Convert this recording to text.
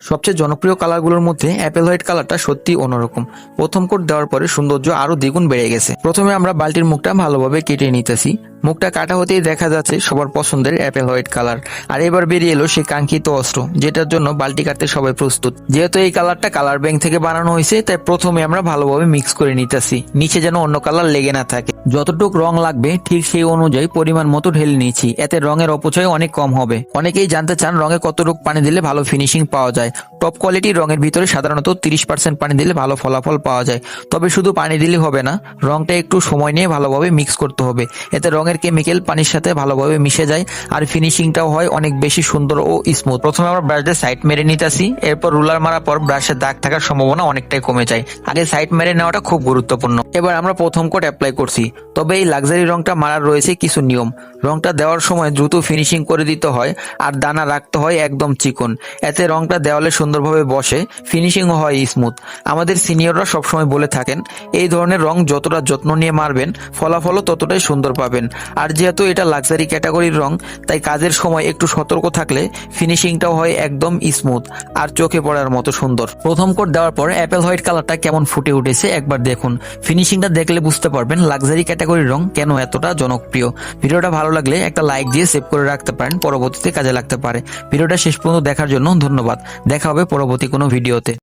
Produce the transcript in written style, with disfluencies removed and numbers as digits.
সবচেয়ে জনপ্রিয় কালারগুলোর মধ্যে অ্যাপেল হোয়াইট কালারটা সত্যি অন্যরকম। প্রথম কোট দেওয়ার পরে সৌন্দর্য আরো দ্বিগুণ বেড়ে গেছে। প্রথমে আমরা বালতির মুখটা ভালোভাবে কেটে নিতেছি। মুখটা কাটা হতেই দেখা যাচ্ছে সবার পছন্দের অ্যাপেল হোয়াইট কালার। আর এবার বেরিয়ে এলো সেই কাঙ্ক্ষিত অস্ত্র, যেটার জন্য বালতি কাটতে সবাই প্রস্তুত। যেহেতু এই কালারটা কালার ব্যাংক থেকে বানানো হয়েছে, তাই প্রথমে আমরা ভালোভাবে মিক্স করে নিতেছি, নিচে যেন অন্য কালার লেগে না থাকে। যতটুক রং লাগবে ঠিক সেই অনুযায়ী পরিমাণ মতো ঢেলে নিয়েছি, এতে রঙের অপচয় অনেক কম হবে। অনেকেই জানতে চান রঙে কতটুক পানি দিলে ভালো ফিনিশিং পাওয়া যায়। টপ কোয়ালিটির রঙের ভিতরে সাধারণত 30% পানি দিলে ভালো ফলাফল পাওয়া যায়। তবে শুধু পানি দিলে হবে না, রংটা একটু সময় নিয়ে ভালোভাবে মিক্স করতে হবে। এতে রঙের কেমিক্যাল পানির সাথে ভালোভাবে মিশে যায় আর ফিনিশিংটাও হয় অনেক বেশি সুন্দর ও স্মুথ। প্রথমে আমরা ব্রাশ দিয়ে সাইড মেরে নিতেছি, এরপর রুলার মারার পর ব্রাশের দাগ থাকার সম্ভাবনা অনেকটাই কমে যায়। আগে সাইড মেরে নেওয়াটা খুব গুরুত্বপূর্ণ। এবার আমরা প্রথম কোট অ্যাপ্লাই করছি। তবে এই লাক্সারি রংটা মারার রয়েছে কিছু নিয়ম। রংটা দেওয়ার সময় দ্রুত ফিনিশিং করে দিতে হয় আর দানা রাখতে হয় একদম চিকন। এতে রংটা দেওয়ালে সুন্দরভাবে বসে, ফিনিশিংও হয় স্মুথ। আমাদের সিনিয়ররা সবসময় বলে থাকেন, এই ধরনের রং যতটা যত্ন নিয়ে মারবেন ফলাফলও ততটাই সুন্দর পাবেন। আর যেহেতু এটা লাক্সারি ক্যাটাগরির রং, তাই কাজের সময় একটু সতর্ক থাকলে ফিনিশিংটাও হয় একদম স্মুথ আর চোখে পড়ার মতো সুন্দর। প্রথম কোট দেওয়ার পর অ্যাপেল হোয়াইট কালারটা কেমন ফুটে উঠেছে একবার দেখুন। ফিনিশিংটা দেখলে বুঝতে পারবেন লাক্সারি ক্যাটাগরির রং কেন এতটা জনপ্রিয়। ভিডিওটা ভালো লাগলে একটা লাইক দিয়ে সেভ করে রাখতে পারেন, পরবর্তীতে কাজে লাগতে পারে। ভিডিওটা শেষ পর্যন্ত দেখার জন্য ধন্যবাদ। দেখা হবে পরবর্তী কোনো ভিডিওতে।